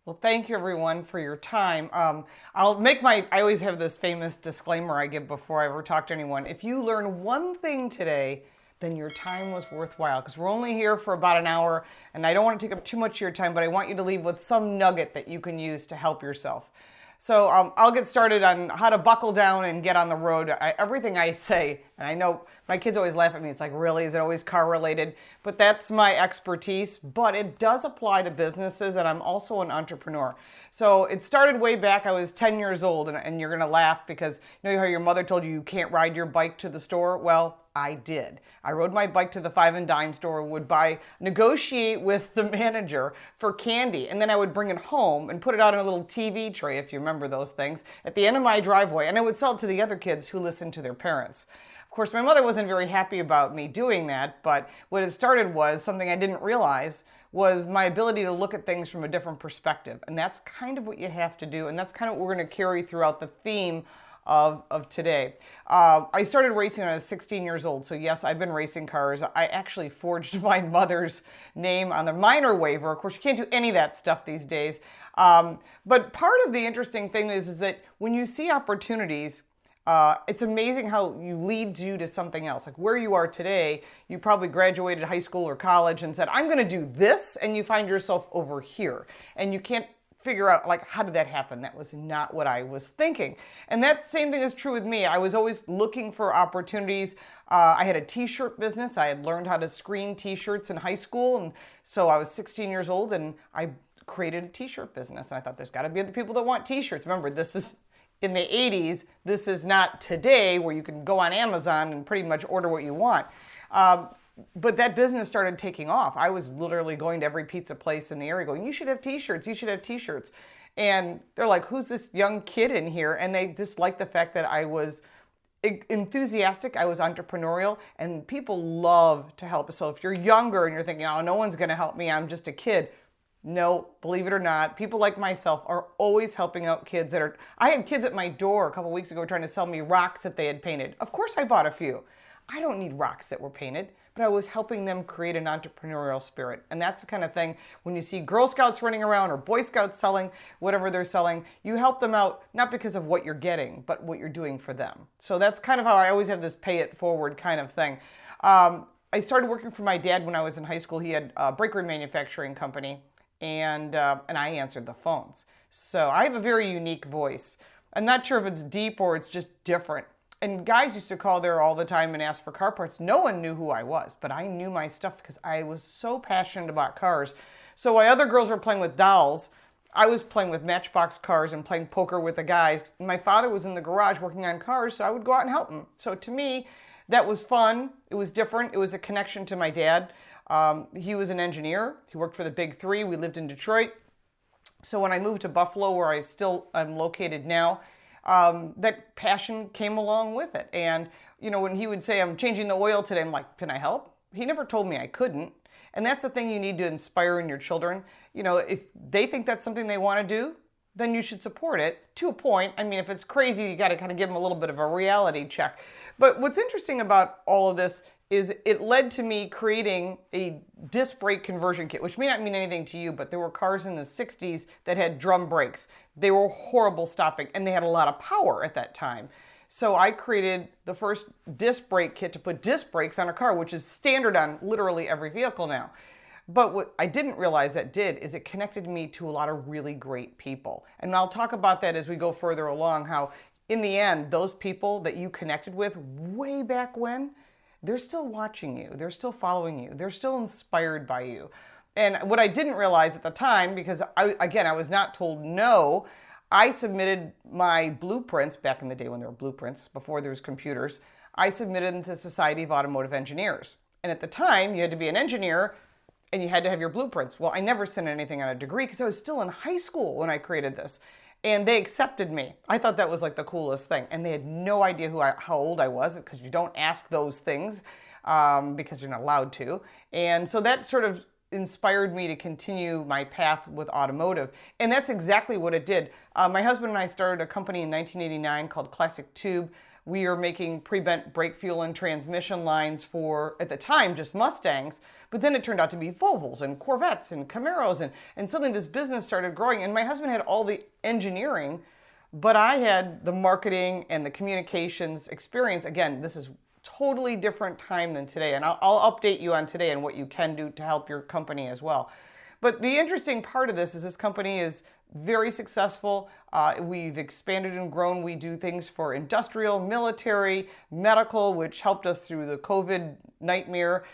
Well, thank you everyone for your time. I always have this famous disclaimer I give before I ever talk to anyone. If you learn one thing today, then your time was worthwhile, because we're only here for about an hour and I don't want to take up too much of your time, but I want you to leave with some nugget that you can use to help yourself. So I'll get started on how to buckle down and get on the road. Everything I say, and I know my kids always laugh at me, it's like, really, is it always car related? But that's my expertise, but it does apply to businesses, and I'm also an entrepreneur. So it started way back, I was 10 years old, and you're gonna laugh because you know how your mother told you can't ride your bike to the store? Well, I did. I rode my bike to the five and dime store, would negotiate with the manager for candy, and then I would bring it home and put it out on a little TV tray, if you remember those things, at the end of my driveway, and I would sell it to the other kids who listened to their parents. Of course, my mother wasn't very happy about me doing that, but what it started was something I didn't realize was my ability to look at things from a different perspective, and that's kind of what you have to do, and that's kind of what we're going to carry throughout the theme of today. I started racing when I was 16 years old, so yes, I've been racing cars. I actually forged my mother's name on the minor waiver. Of course, you can't do any of that stuff these days. But part of the interesting thing is that when you see opportunities, it's amazing how you lead you to something else. Like where you are today, you probably graduated high school or college and said, I'm going to do this, and you find yourself over here, and you can't figure out, like, how did that happen? That was not what I was thinking. And that same thing is true with me. I was always looking for opportunities. I had a t-shirt business. I had learned how to screen t-shirts in high school. And so I was 16 years old and I created a t-shirt business. And I thought there's got to be other people that want t-shirts. Remember, this is in the 80s. This is not today where you can go on Amazon and pretty much order what you want. But that business started taking off. I was literally going to every pizza place in the area going, you should have t-shirts, you should have t-shirts. And they're like, who's this young kid in here? And they just liked the fact that I was enthusiastic, I was entrepreneurial, and people love to help. So if you're younger and you're thinking, oh, no one's gonna help me, I'm just a kid. No, believe it or not, people like myself are always helping out kids I had kids at my door a couple weeks ago trying to sell me rocks that they had painted. Of course I bought a few. I don't need rocks that were painted, but I was helping them create an entrepreneurial spirit. And that's the kind of thing, when you see Girl Scouts running around or Boy Scouts selling whatever they're selling, you help them out not because of what you're getting, but what you're doing for them. So that's kind of how I always have this pay it forward kind of thing. I started working for my dad when I was in high school. He had a breaker manufacturing company, and I answered the phones. So I have a very unique voice. I'm not sure if it's deep or it's just different. And guys used to call there all the time and ask for car parts. No one knew who I was, but I knew my stuff because I was so passionate about cars. So while other girls were playing with dolls, I was playing with Matchbox cars and playing poker with the guys. My father was in the garage working on cars, so I would go out and help him. So to me, that was fun. It was different. It was a connection to my dad. He was an engineer. He worked for the Big Three. We lived in Detroit. So when I moved to Buffalo, where I'm located now, that passion came along with it. And, you know, when he would say, I'm changing the oil today, I'm like, can I help? He never told me I couldn't. And that's the thing you need to inspire in your children. You know, if they think that's something they want to do, then you should support it to a point. I mean, if it's crazy, you got to kind of give them a little bit of a reality check. But what's interesting about all of this is it led to me creating a disc brake conversion kit, which may not mean anything to you, but there were cars in the 60s that had drum brakes. They were horrible stopping, and they had a lot of power at that time. So I created the first disc brake kit to put disc brakes on a car, which is standard on literally every vehicle now. But what I didn't realize that did is it connected me to a lot of really great people. And I'll talk about that as we go further along, how in the end, those people that you connected with way back when, they're still watching you, they're still following you, they're still inspired by you. And what I didn't realize at the time, because I was not told no, I submitted my blueprints back in the day when there were blueprints, before there was computers. I submitted them to the Society of Automotive Engineers. And at the time, you had to be an engineer and you had to have your blueprints. Well, I never sent anything on a degree because I was still in high school when I created this. And they accepted me. I thought that was like the coolest thing. And they had no idea how old I was, because you don't ask those things because you're not allowed to. And so that sort of inspired me to continue my path with automotive. And that's exactly what it did. My husband and I started a company in 1989 called Classic Tube. We are making pre-bent brake fuel and transmission lines for, at the time, just Mustangs, but then it turned out to be Volvos and Corvettes and Camaros, and suddenly this business started growing, and my husband had all the engineering, but I had the marketing and the communications experience. Again, this is totally different time than today, and I'll update you on today and what you can do to help your company as well. But the interesting part of this is this company is very successful. We've expanded and grown. We do things for industrial, military, medical, which helped us through the COVID nightmare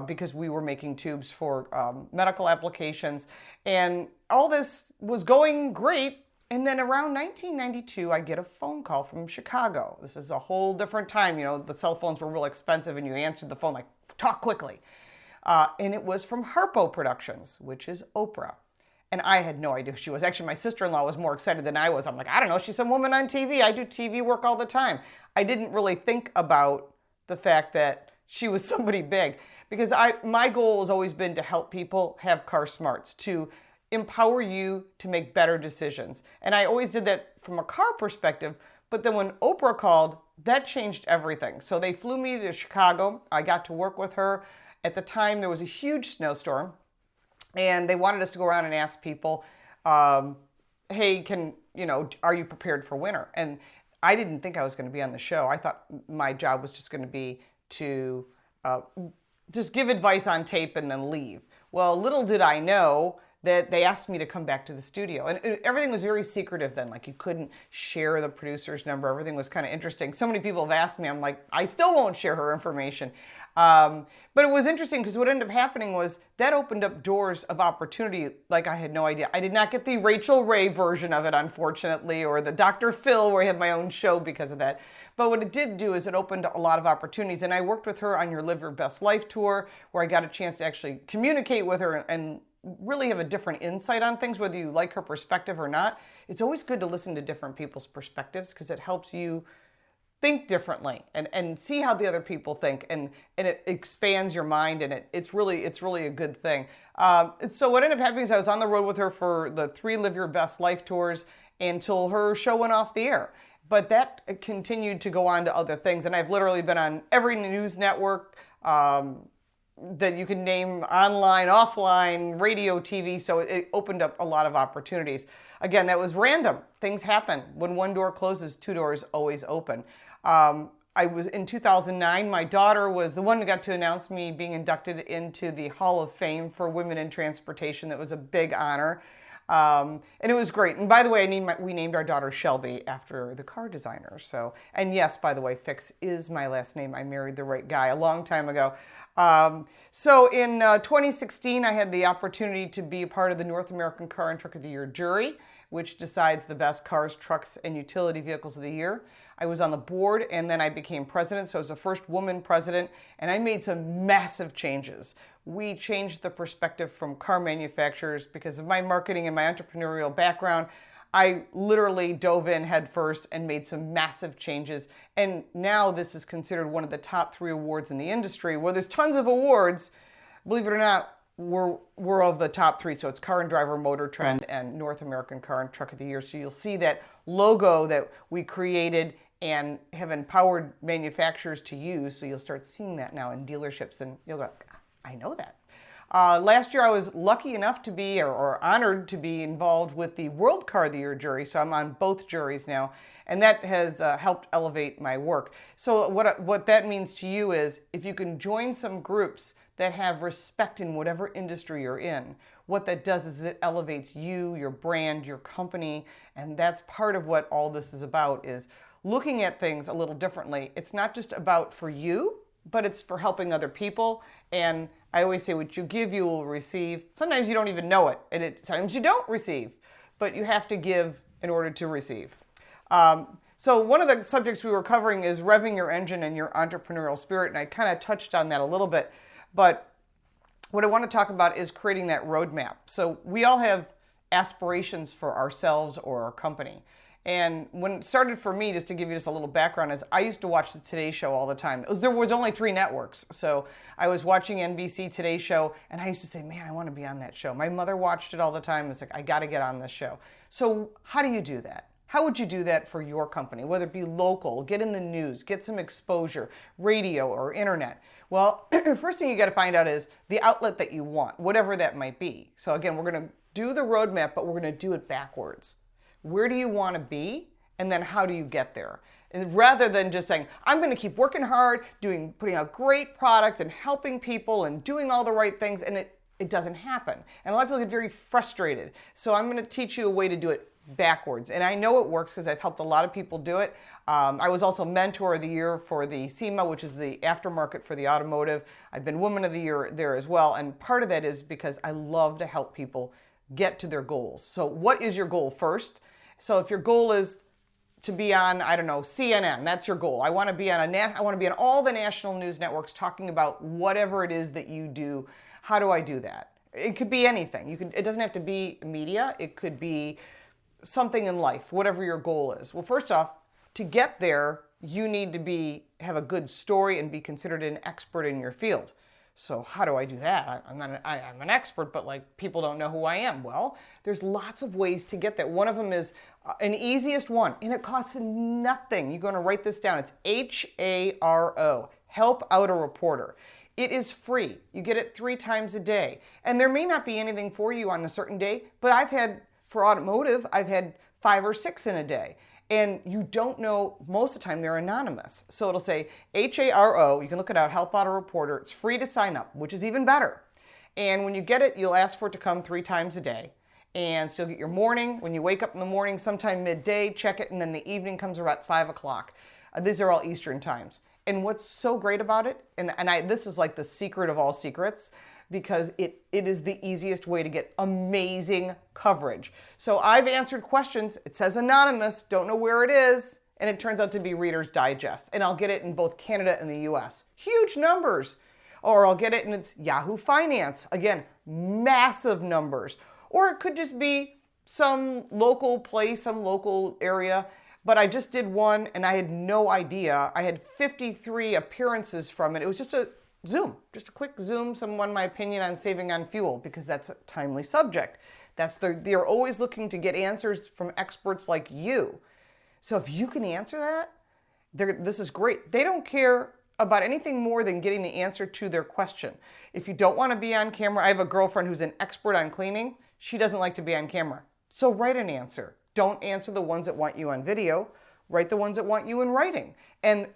because we were making tubes for medical applications. And all this was going great. And then around 1992, I get a phone call from Chicago. This is a whole different time. You know, the cell phones were real expensive and you answered the phone like, talk quickly. And it was from Harpo Productions, which is Oprah. And I had no idea who she was. Actually, my sister-in-law was more excited than I was. I'm like, I don't know, she's some woman on TV. I do TV work all the time. I didn't really think about the fact that she was somebody big, because my goal has always been to help people have car smarts, to empower you to make better decisions. And I always did that from a car perspective. But then when Oprah called, that changed everything. So they flew me to Chicago. I got to work with her. At the time, there was a huge snowstorm, and they wanted us to go around and ask people, hey, are you prepared for winter? And I didn't think I was going to be on the show. I thought my job was just going to be to just give advice on tape and then leave. Well, little did I know that they asked me to come back to the studio. And everything was very secretive then. Like, you couldn't share the producer's number. Everything was kind of interesting. So many people have asked me, I'm like, I still won't share her information. But it was interesting because what ended up happening was that opened up doors of opportunity like I had no idea. I did not get the Rachel Ray version of it, unfortunately, or the Dr. Phil where I had my own show because of that. But what it did do is it opened a lot of opportunities. And I worked with her on your Live Your Best Life tour, where I got a chance to actually communicate with her and really have a different insight on things, whether you like her perspective or not. It's always good to listen to different people's perspectives because it helps you think differently and see how the other people think, and it expands your mind, and it's really a good thing. So what ended up happening is I was on the road with her for the 3 Live Your Best Life tours until her show went off the air. But that continued to go on to other things, and I've literally been on every news network that you can name, online, offline, radio, TV, so it opened up a lot of opportunities. Again, that was random. Things happen. When one door closes, 2 doors always open. I was in 2009, my daughter was the one who got to announce me being inducted into the Hall of Fame for Women in Transportation. That was a big honor. And it was great. And by the way, we named our daughter Shelby after the car designer. So, and yes, by the way, Fix is my last name. I married the right guy a long time ago. So in 2016, I had the opportunity to be a part of the North American Car and Truck of the Year jury, which decides the best cars, trucks, and utility vehicles of the year. I was on the board, and then I became president, so I was the first woman president, and I made some massive changes. We changed the perspective from car manufacturers because of my marketing and my entrepreneurial background. I literally dove in head first and made some massive changes, and now this is considered one of the top 3 awards in the industry, where there's tons of awards. Believe it or not, we're of the top 3. So it's Car and Driver, Motor Trend, and North American Car and Truck of the Year. So you'll see that logo that we created and have empowered manufacturers to use. So you'll start seeing that now in dealerships, and you'll go, I know that. Last year I was lucky enough to be, or honored to be, involved with the World Car of the Year jury. So I'm on both juries now, and that has helped elevate my work. So what that means to you is, if you can join some groups that have respect in whatever industry you're in, what that does is it elevates you, your brand, your company, and that's part of what all this is about, is looking at things a little differently. It's not just about for you, but it's for helping other people. And I always say, what you give, you will receive. Sometimes you don't even know it, and sometimes you don't receive, but you have to give in order to receive. So one of the subjects we were covering is revving your engine and your entrepreneurial spirit, and I kind of touched on that a little bit, but what I want to talk about is creating that roadmap. So we all have aspirations for ourselves or our company. And when it started for me, just to give you just a little background, is I used to watch the Today Show all the time. There was only 3 networks. So I was watching NBC Today Show, and I used to say, man, I want to be on that show. My mother watched it all the time. It's like, I got to get on this show. So how do you do that? How would you do that for your company? Whether it be local, get in the news, get some exposure, radio or internet. Well, first thing you got to find out is the outlet that you want, whatever that might be. So again, we're going to do the roadmap, but we're going to do it backwards. Where do you want to be? And then how do you get there? And rather than just saying, I'm going to keep working hard, putting out great product and helping people and doing all the right things, and it doesn't happen. And a lot of people get very frustrated. So I'm going to teach you a way to do it backwards. And I know it works because I've helped a lot of people do it. I was also Mentor of the Year for the SEMA, which is the aftermarket for the automotive. I've been Woman of the Year there as well. And part of that is because I love to help people get to their goals. So what is your goal first? So if your goal is to be on, I don't know, CNN, that's your goal. I want to be on all the national news networks talking about whatever it is that you do. How do I do that? It could be anything. It doesn't have to be media. It could be something in life, whatever your goal is. Well, first off, to get there, you need to have a good story and be considered an expert in your field. So how do I do that? I'm an expert, but people don't know who I am. Well, there's lots of ways to get there. One of them is an easiest one, and it costs nothing. You're going to write this down. It's HARO, help out a reporter. It is free. You get it 3 times a day. And there may not be anything for you on a certain day, but for automotive, I've had 5 or 6 in a day. And you don't know, most of the time they're anonymous. So it'll say HARO, you can look it out, help out a reporter. It's free to sign up, which is even better. And when you get it, you'll ask for it to come 3 times a day. And so you'll get your morning, when you wake up in the morning, sometime midday, check it, and then the evening comes around 5 o'clock. These are all Eastern times. And what's so great about it, this is like the secret of all secrets, because it is the easiest way to get amazing coverage. So I've answered questions. It says anonymous, don't know where it is, and it turns out to be Reader's Digest. And I'll get it in both Canada and the US. Huge numbers. Or I'll get it and it's Yahoo Finance. Again, massive numbers. Or it could just be some local place, some local area. But I just did one and I had no idea. I had 53 appearances from it. It was just a Zoom, just a quick Zoom, my opinion on saving on fuel, because that's a timely subject. They're always looking to get answers from experts like you. So if you can answer that, this is great. They don't care about anything more than getting the answer to their question. If you don't want to be on camera, I have a girlfriend who's an expert on cleaning. She doesn't like to be on camera. So write an answer. Don't answer the ones that want you on video. Write the ones that want you in writing. And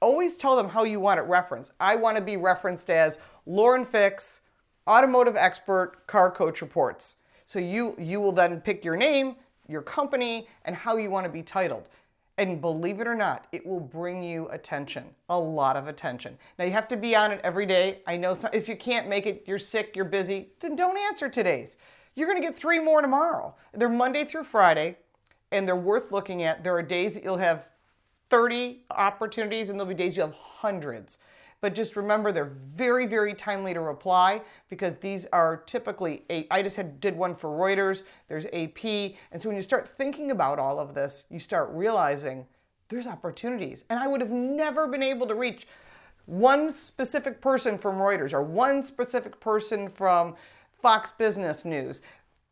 always tell them how you want it referenced. I want to be referenced as Lauren Fix, automotive expert, car coach reports. So you will then pick your name, your company, and how you want to be titled. And believe it or not, it will bring you attention, a lot of attention. Now you have to be on it every day. I know if you can't make it, you're sick, you're busy, then don't answer today's. You're going to get 3 more tomorrow. They're Monday through Friday, and they're worth looking at. There are days that you'll have 30 opportunities, and there'll be days you have hundreds. But just remember, they're very, very timely to reply, because these are typically, I just did one for Reuters, there's AP, and so when you start thinking about all of this, you start realizing there's opportunities. And I would have never been able to reach one specific person from Reuters or one specific person from Fox Business News.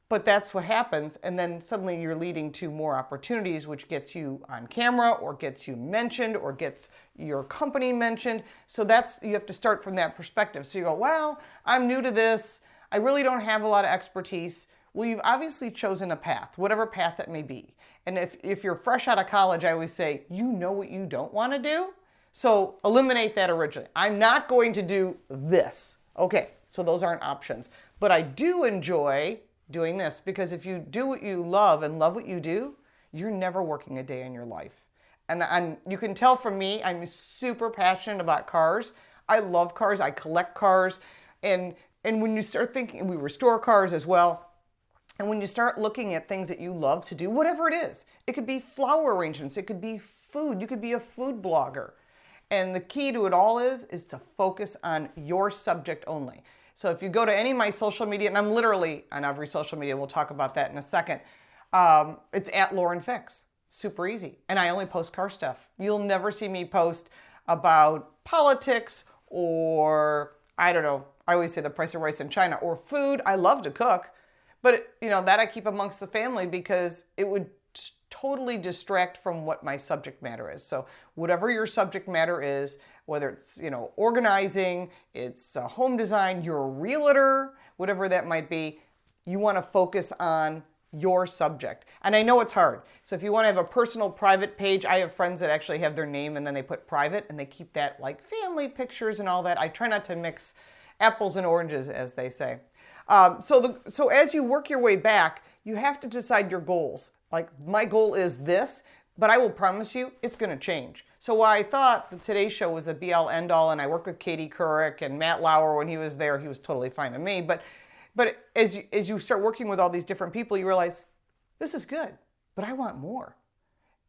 But that's what happens, and then suddenly you're leading to more opportunities, which gets you on camera or gets you mentioned or gets your company mentioned. So you have to start from that perspective. So you go, well, I'm new to this. I really don't have a lot of expertise. Well, you've obviously chosen a path, whatever path that may be. And if you're fresh out of college, I always say, you know what you don't want to do? So eliminate that originally. I'm not going to do this. Okay, so those aren't options. But I do enjoy doing this, because if you do what you love and love what you do, you're never working a day in your life. And you can tell from me, I'm super passionate about cars. I love cars. I collect cars. And when you start thinking, we restore cars as well. And when you start looking at things that you love to do, whatever it is, it could be flower arrangements, it could be food, you could be a food blogger. And the key to it all is to focus on your subject only. So if you go to any of my social media, and I'm literally on every social media, we'll talk about that in a second, it's at Lauren Fix. Super easy. And I only post car stuff. You'll never see me post about politics or, I don't know, I always say the price of rice in China, or food. I love to cook, but that I keep amongst the family, because it would totally distract from what my subject matter is. So whatever your subject matter is, whether it's, organizing, it's home design, you're a realtor, whatever that might be, you want to focus on your subject. And I know it's hard. So if you want to have a personal private page, I have friends that actually have their name and then they put private and they keep that like family pictures and all that. I try not to mix apples and oranges, as they say. So as you work your way back, you have to decide your goals. Like, my goal is this, but I will promise you it's going to change. So while I thought the Today Show was the be-all, end-all, and I worked with Katie Couric and Matt Lauer when he was there, he was totally fine with me. But as you start working with all these different people, you realize, this is good, but I want more.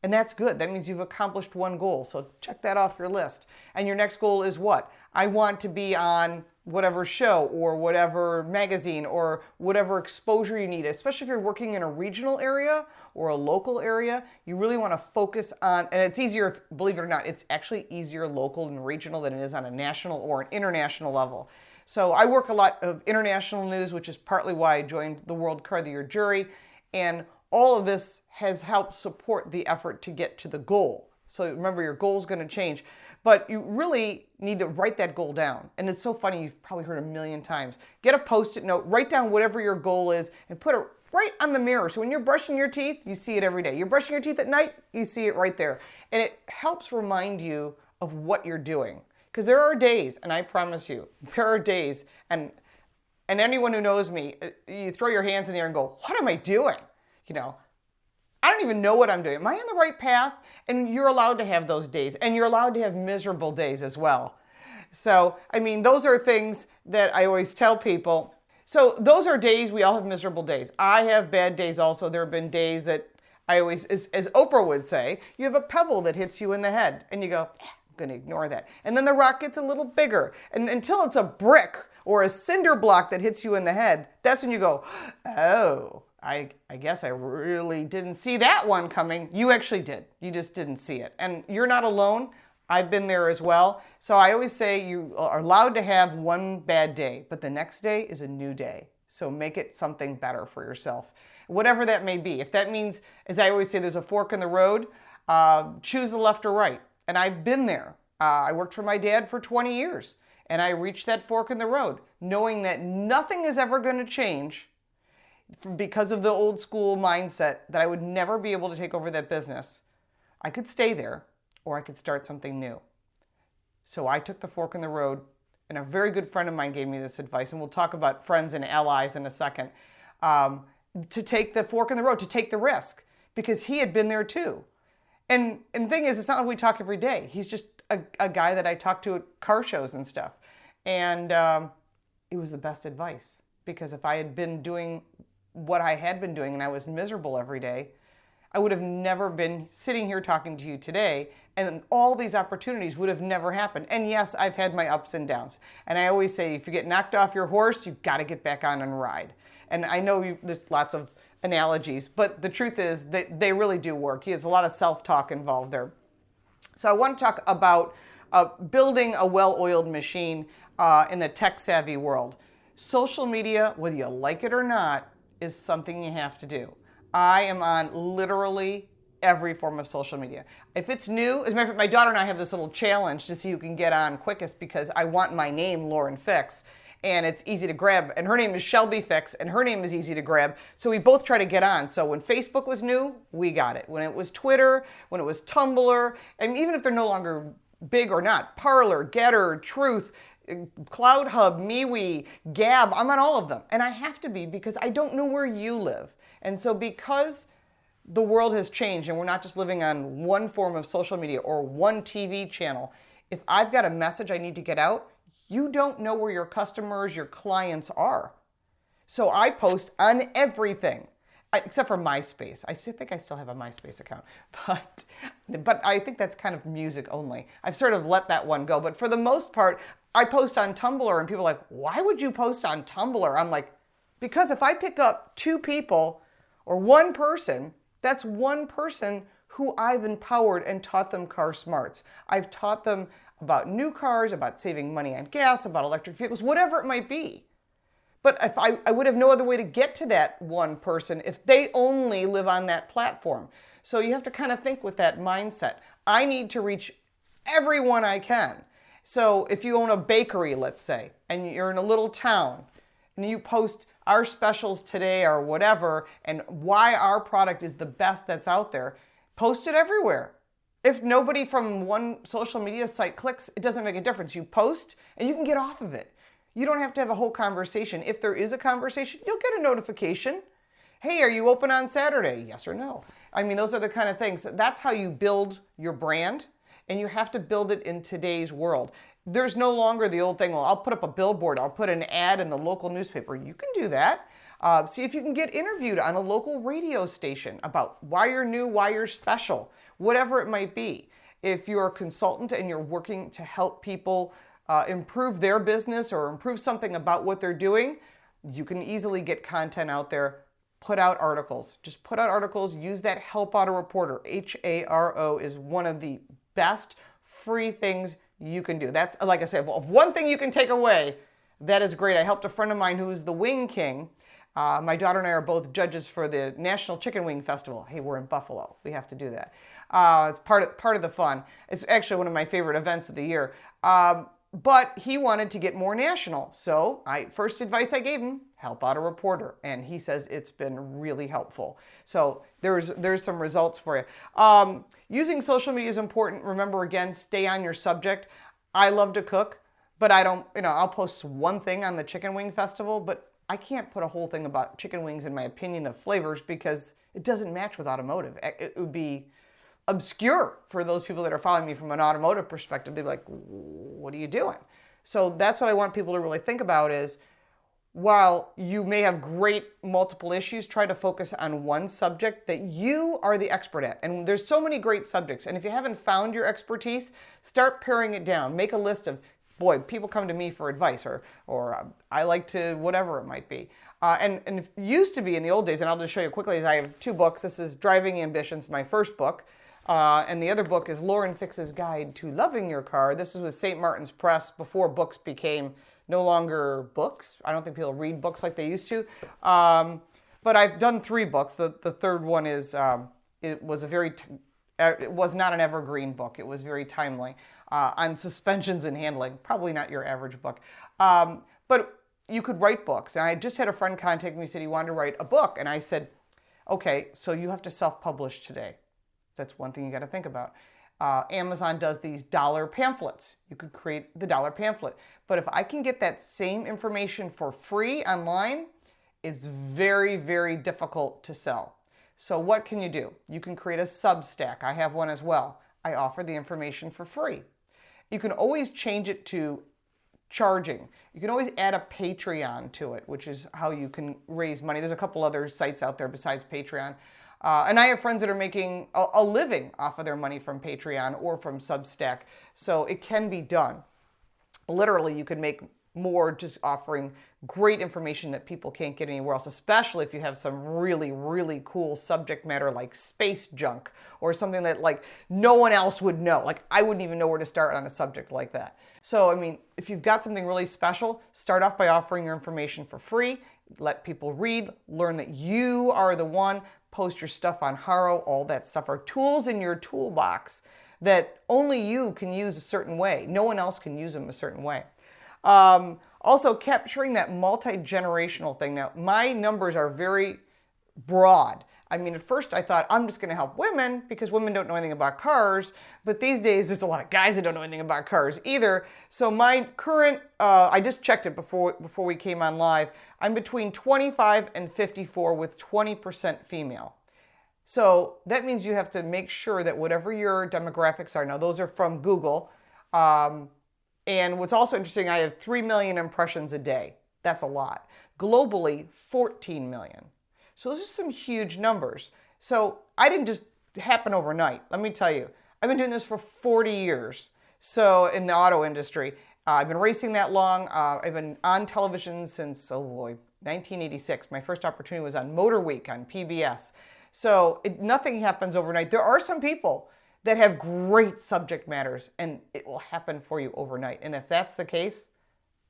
And that's good. That means you've accomplished one goal. So check that off your list. And your next goal is what? I want to be on whatever show or whatever magazine or whatever exposure you need, especially if you're working in a regional area or a local area. You really want to focus on, and it's easier, believe it or not, it's actually easier local and regional than it is on a national or an international level. So I work a lot of international news, which is partly why I joined the World Car of the Year jury. And all of this has helped support the effort to get to the goal. So remember, your goal is going to change, but you really need to write that goal down. And it's so funny, you've probably heard a million times. Get a Post-it note, write down whatever your goal is, and put it right on the mirror. So when you're brushing your teeth, you see it every day. You're brushing your teeth at night, you see it right there. And it helps remind you of what you're doing. Because there are days, and I promise you, there are days, and anyone who knows me, you throw your hands in the air and go, what am I doing? I don't even know what I'm doing. Am I on the right path? And you're allowed to have those days. And you're allowed to have miserable days as well. So, those are things that I always tell people. So those are days, we all have miserable days. I have bad days also. There have been days that I always, as Oprah would say, you have a pebble that hits you in the head. And you go, I'm going to ignore that. And then the rock gets a little bigger. And until it's a brick or a cinder block that hits you in the head, that's when you go, oh, I guess I really didn't see that one coming. You actually did. You just didn't see it. And you're not alone. I've been there as well. So I always say you are allowed to have one bad day, but the next day is a new day. So make it something better for yourself, whatever that may be. If that means, as I always say, there's a fork in the road, choose the left or right. And I've been there. I worked for my dad for 20 years, and I reached that fork in the road, knowing that nothing is ever going to change because of the old school mindset that I would never be able to take over that business. I could stay there or I could start something new. So I took the fork in the road, and a very good friend of mine gave me this advice, and we'll talk about friends and allies in a second, to take the fork in the road, to take the risk, because he had been there too. And the thing is, it's not like we talk every day. He's just a guy that I talk to at car shows and stuff. And it was the best advice, because if I had been doing what I had been doing and I was miserable every day, I would have never been sitting here talking to you today, and all these opportunities would have never happened. And yes, I've had my ups and downs. And I always say, if you get knocked off your horse, you've got to get back on and ride. And I know there's lots of analogies, but the truth is that they really do work. There's a lot of self-talk involved there. So I want to talk about building a well-oiled machine in the tech-savvy world. Social media, whether you like it or not, is something you have to do. I am on literally every form of social media. If it's new, as a matter of fact, my daughter and I have this little challenge to see who can get on quickest, because I want my name, Lauren Fix, and it's easy to grab. And her name is Shelby Fix, and her name is easy to grab. So we both try to get on. So when Facebook was new, we got it. When it was Twitter, when it was Tumblr, and even if they're no longer big or not, Parler, Getter, Truth, Cloud Hub, MeWe, Gab, I'm on all of them. And I have to be, because I don't know where you live. And so because the world has changed and we're not just living on one form of social media or one TV channel, if I've got a message I need to get out, you don't know where your customers, your clients are. So I post on everything, except for MySpace. I think I still have a MySpace account, but I think that's kind of music only. I've sort of let that one go. But for the most part, I post on Tumblr, and people are like, why would you post on Tumblr? I'm like, because if I pick up two people or one person, that's one person who I've empowered and taught them car smarts. I've taught them about new cars, about saving money on gas, about electric vehicles, whatever it might be. But if I would have no other way to get to that one person if they only live on that platform. So you have to kind of think with that mindset. I need to reach everyone I can. So if you own a bakery, let's say, and you're in a little town, and you post our specials today or whatever, and why our product is the best that's out there, post it everywhere. If nobody from one social media site clicks, it doesn't make a difference. You post and you can get off of it. You don't have to have a whole conversation. If there is a conversation, you'll get a notification. Hey, are you open on Saturday? Yes or no. I mean, those are the kind of things. That's how you build your brand, and you have to build it in today's world. There's no longer the old thing, well, I'll put up a billboard, I'll put an ad in the local newspaper. You can do that. See if you can get interviewed on a local radio station about why you're new, why you're special, whatever it might be. If you're a consultant and you're working to help people improve their business or improve something about what they're doing, you can easily get content out there. Put out articles. Just put out articles. Use that Help Out a Reporter. HARO is one of the best free things you can do. That's, like I said, if one thing you can take away, that is great. I helped a friend of mine who is the Wing King. My daughter and I are both judges for the National Chicken Wing Festival. Hey, we're in Buffalo. We have to do that. It's part of the fun. It's actually one of my favorite events of the year. But he wanted to get more national. So first advice I gave him, help out a reporter. And he says it's been really helpful. So there's some results for you. Using social media is important. Remember, again, stay on your subject. I love to cook, but I don't, I'll post one thing on the Chicken Wing Festival, but I can't put a whole thing about chicken wings in my opinion of flavors because it doesn't match with automotive. It would be obscure for those people that are following me from an automotive perspective. They'd be like, what are you doing? So that's what I want people to really think about is, while you may have great multiple issues, try to focus on one subject that you are the expert at. And there's so many great subjects. And if you haven't found your expertise, start paring it down. Make a list of, boy, people come to me for advice, or I like to, whatever it might be. And it used to be in the old days, and I'll just show you quickly, is I have two books. This is Driving Ambitions, my first book. And the other book is Lauren Fix's Guide to Loving Your Car. This is with St. Martin's Press before books became no longer books. I don't think people read books like they used to. But I've done three books. The third one is, it was not an evergreen book. It was very timely on suspensions and handling. Probably not your average book. But you could write books. And I just had a friend contact me, said he wanted to write a book. And I said, okay, so you have to self-publish today. That's one thing you got to think about. Amazon does these dollar pamphlets. You could create the dollar pamphlet. But if I can get that same information for free online, it's very, very difficult to sell. So what can you do? You can create a Substack. I have one as well. I offer the information for free. You can always change it to charging. You can always add a Patreon to it, which is how you can raise money. There's a couple other sites out there besides Patreon. And I have friends that are making a living off of their money from Patreon or from Substack. So it can be done. Literally, you could make more just offering great information that people can't get anywhere else, especially if you have some really, really cool subject matter like space junk or something that like no one else would know. Like I wouldn't even know where to start on a subject like that. So, I mean, if you've got something really special, start off by offering your information for free. Let people read, learn that you are the one. Post your stuff on Haro. All that stuff are tools in your toolbox that only you can use a certain way. No one else can use them a certain way. Also, capturing that multi-generational thing. Now, my numbers are very broad. I mean, at first I thought I'm just going to help women because women don't know anything about cars. But these days, there's a lot of guys that don't know anything about cars either. So my current, I just checked it before we came on live. I'm between 25 and 54 with 20% female. So that means you have to make sure that whatever your demographics are, now those are from Google. And what's also interesting, I have 3 million impressions a day. That's a lot. Globally, 14 million. So those are some huge numbers. So I didn't just happen overnight. Let me tell you, I've been doing this for 40 years. So in the auto industry, I've been racing that long. I've been on television since, 1986. My first opportunity was on Motor Week on PBS. So nothing happens overnight. There are some people that have great subject matters and it will happen for you overnight. And if that's the case,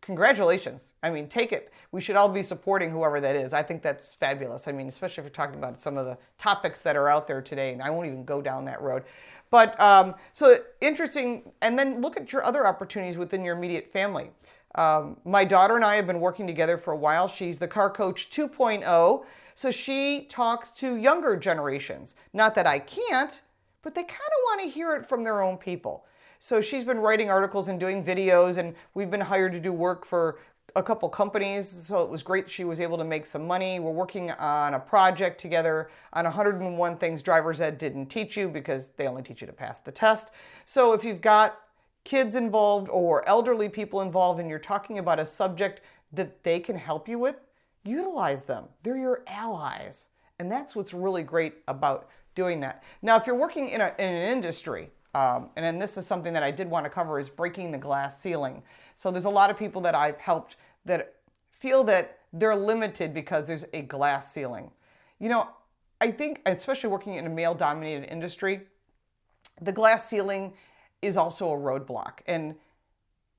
congratulations. I mean, take it. We should all be supporting whoever that is. I think that's fabulous. I mean, especially if you're talking about some of the topics that are out there today, and I won't even go down that road. But so interesting. And then look at your other opportunities within your immediate family. My daughter and I have been working together for a while. She's the Car Coach 2.0. So she talks to younger generations. Not that I can't, but they kind of want to hear it from their own people. So she's been writing articles and doing videos, and we've been hired to do work for a couple companies. So it was great she was able to make some money. We're working on a project together on 101 things driver's ed didn't teach you, because they only teach you to pass the test. So if you've got kids involved or elderly people involved and you're talking about a subject that they can help you with, utilize them. They're your allies. And that's what's really great about doing that. Now, if you're working in an industry, and then this is something that I did want to cover, is breaking the glass ceiling. So there's a lot of people that I've helped that feel that they're limited because there's a glass ceiling. You know, I think, especially working in a male-dominated industry, the glass ceiling is also a roadblock. And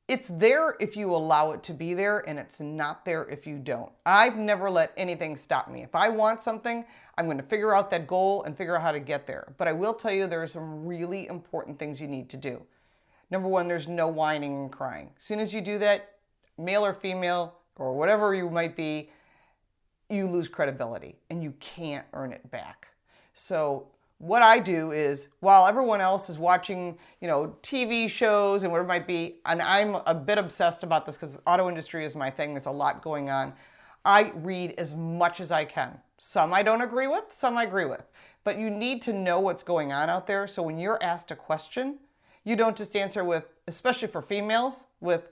it's there if you allow it to be there, and it's not there if you don't. I've never let anything stop me. If I want something, I'm going to figure out that goal and figure out how to get there. But I will tell you, there are some really important things you need to do. Number one, there's no whining and crying. As soon as you do that, male or female or whatever you might be, you lose credibility and you can't earn it back. So what I do is, while everyone else is watching, TV shows and whatever it might be, and I'm a bit obsessed about this because the auto industry is my thing, there's a lot going on, I read as much as I can. Some I don't agree with, some I agree with. But you need to know what's going on out there, so when you're asked a question, you don't just answer with, especially for females, with,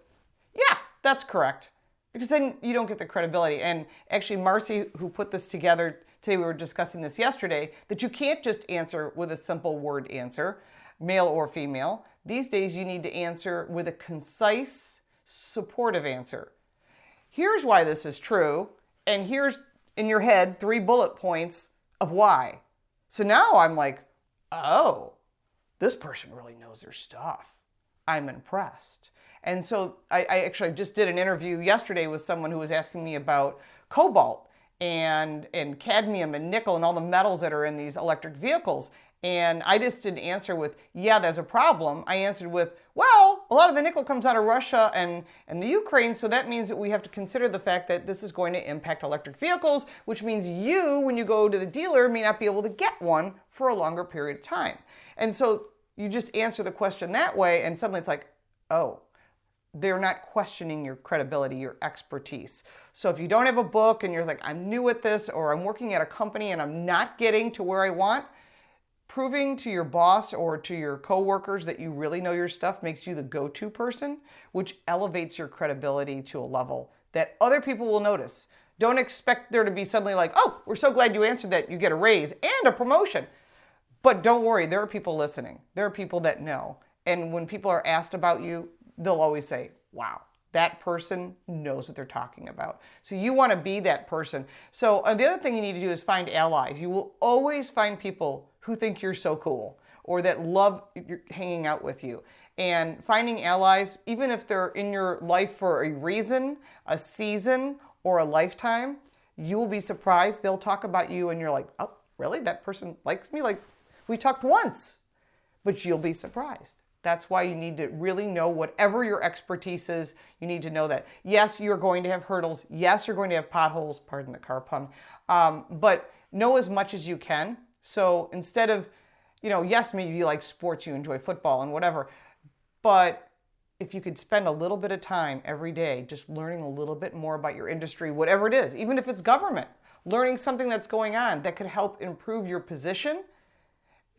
yeah, that's correct. Because then you don't get the credibility. And actually, Marcy, who put this together, today we were discussing this yesterday, that you can't just answer with a simple word answer, male or female. These days you need to answer with a concise, supportive answer. Here's why this is true, and here's in your head 3 bullet points of why. So now I'm like, oh, this person really knows their stuff. I'm impressed. And so I actually just did an interview yesterday with someone who was asking me about cobalt and cadmium and nickel and all the metals that are in these electric vehicles. And I just didn't answer with, yeah, there's a problem. I answered with, well, a lot of the nickel comes out of Russia and the Ukraine, so that means that we have to consider the fact that this is going to impact electric vehicles, which means you, when you go to the dealer, may not be able to get one for a longer period of time. And so you just answer the question that way, and suddenly it's like, oh, they're not questioning your credibility, your expertise. So if you don't have a book and you're like, I'm new at this, or I'm working at a company and I'm not getting to where I want, proving to your boss or to your coworkers that you really know your stuff makes you the go-to person, which elevates your credibility to a level that other people will notice. Don't expect there to be suddenly like, oh, we're so glad you answered that, you get a raise and a promotion. But don't worry, there are people listening. There are people that know. And when people are asked about you, they'll always say, wow, that person knows what they're talking about. So you want to be that person. So the other thing you need to do is find allies. You will always find people who think you're so cool or that love hanging out with you. And finding allies, even if they're in your life for a reason, a season, or a lifetime, you will be surprised. They'll talk about you and you're like, oh, really? That person likes me? Like, we talked once. But you'll be surprised. That's why you need to really know whatever your expertise is. You need to know that, yes, you're going to have hurdles. Yes, you're going to have potholes. Pardon the car pun. But know as much as you can. So instead of, yes, maybe you like sports, you enjoy football and whatever. But if you could spend a little bit of time every day just learning a little bit more about your industry, whatever it is, even if it's government, learning something that's going on that could help improve your position,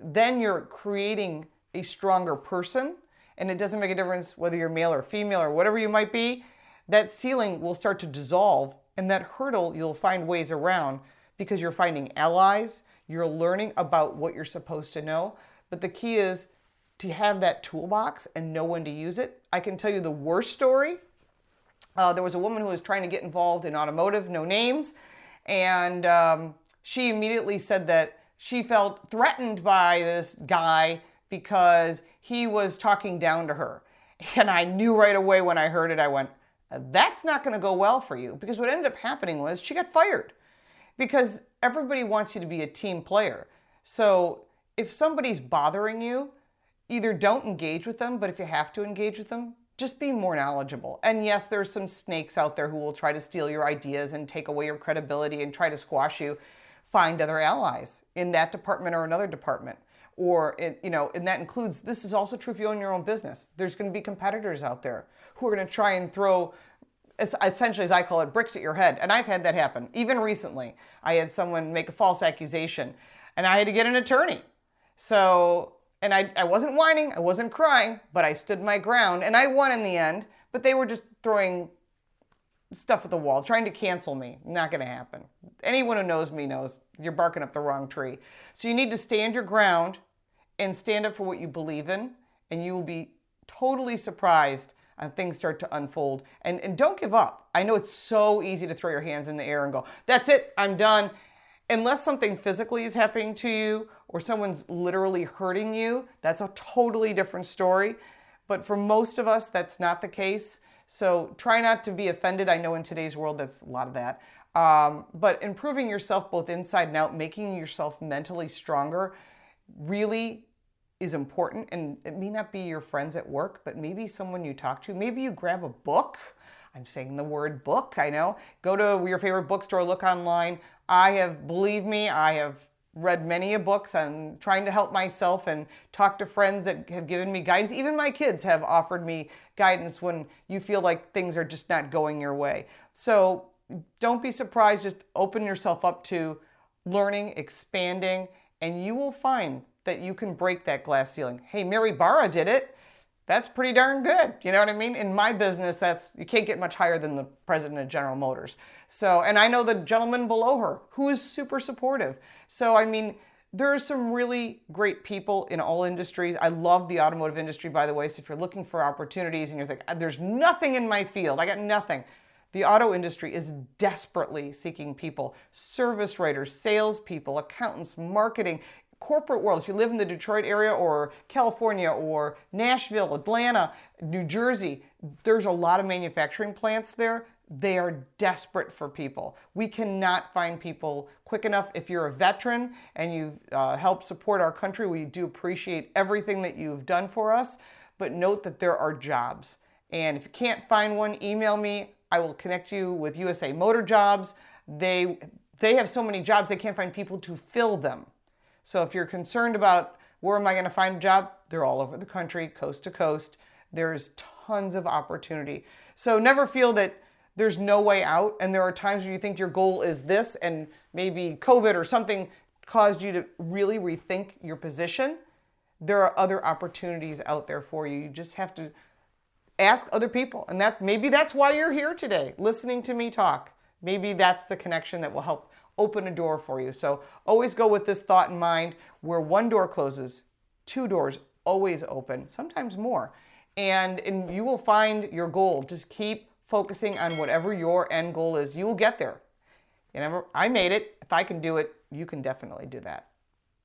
then you're creating a stronger person, and it doesn't make a difference whether you're male or female or whatever you might be. That ceiling will start to dissolve, and that hurdle you'll find ways around because you're finding allies, you're learning about what you're supposed to know. But the key is to have that toolbox and know when to use it. I can tell you the worst story. There was a woman who was trying to get involved in automotive, no names, and she immediately said that she felt threatened by this guy because he was talking down to her. And I knew right away when I heard it, I went, That's not going to go well for you, because what ended up happening was she got fired, because everybody wants you to be a team player. So if somebody's bothering you, either don't engage with them, but if you have to engage with them, just be more knowledgeable. And yes, there's some snakes out there who will try to steal your ideas and take away your credibility and try to squash you. Find other allies in that department or another department. And that includes, this is also true if you own your own business. There's going to be competitors out there who are going to try and throw, essentially, as I call it, bricks at your head. And I've had that happen. Even recently, I had someone make a false accusation and I had to get an attorney. So, and I wasn't whining, I wasn't crying, but I stood my ground and I won in the end, but they were just throwing stuff at the wall, trying to cancel me. Not going to happen. Anyone who knows me knows you're barking up the wrong tree. So you need to stand your ground and stand up for what you believe in, and you will be totally surprised when things start to unfold. And don't give up. I know it's so easy to throw your hands in the air and go, that's it, I'm done. Unless something physically is happening to you or someone's literally hurting you, that's a totally different story. But for most of us, that's not the case. So try not to be offended. I know in today's world, that's a lot of that. But improving yourself both inside and out, making yourself mentally stronger really is important. And it may not be your friends at work, but maybe someone you talk to. Maybe you grab a book. I'm saying the word book, I know. Go to your favorite bookstore, look online. Believe me, I have read many books on trying to help myself and talk to friends that have given me guidance. Even my kids have offered me guidance when you feel like things are just not going your way. So don't be surprised. Just open yourself up to learning, expanding, and you will find that you can break that glass ceiling. Hey, Mary Barra did it. That's pretty darn good. You know what I mean? In my business, you can't get much higher than the president of General Motors. So, and I know the gentleman below her who is super supportive. So, I mean, there are some really great people in all industries. I love the automotive industry, by the way. So if you're looking for opportunities and you're thinking, there's nothing in my field, I got nothing. The auto industry is desperately seeking people, service writers, salespeople, accountants, marketing, corporate world. If you live in the Detroit area or California or Nashville, Atlanta, New Jersey, there's a lot of manufacturing plants there. They are desperate for people. We cannot find people quick enough. If you're a veteran and you've helped support our country, we do appreciate everything that you've done for us, but note that there are jobs. And if you can't find one, email me. I will connect you with USA Motor Jobs. They have so many jobs, they can't find people to fill them. So if you're concerned about where am I going to find a job, they're all over the country, coast to coast. There's tons of opportunity. So never feel that there's no way out. And there are times where you think your goal is this and maybe COVID or something caused you to really rethink your position. There are other opportunities out there for you. You just have to ask other people. And maybe that's why you're here today, listening to me talk. Maybe that's the connection that will help open a door for you. So always go with this thought in mind, where one door closes, two doors always open, sometimes more. And you will find your goal. Just keep focusing on whatever your end goal is. You will get there. I made it. If I can do it, you can definitely do that.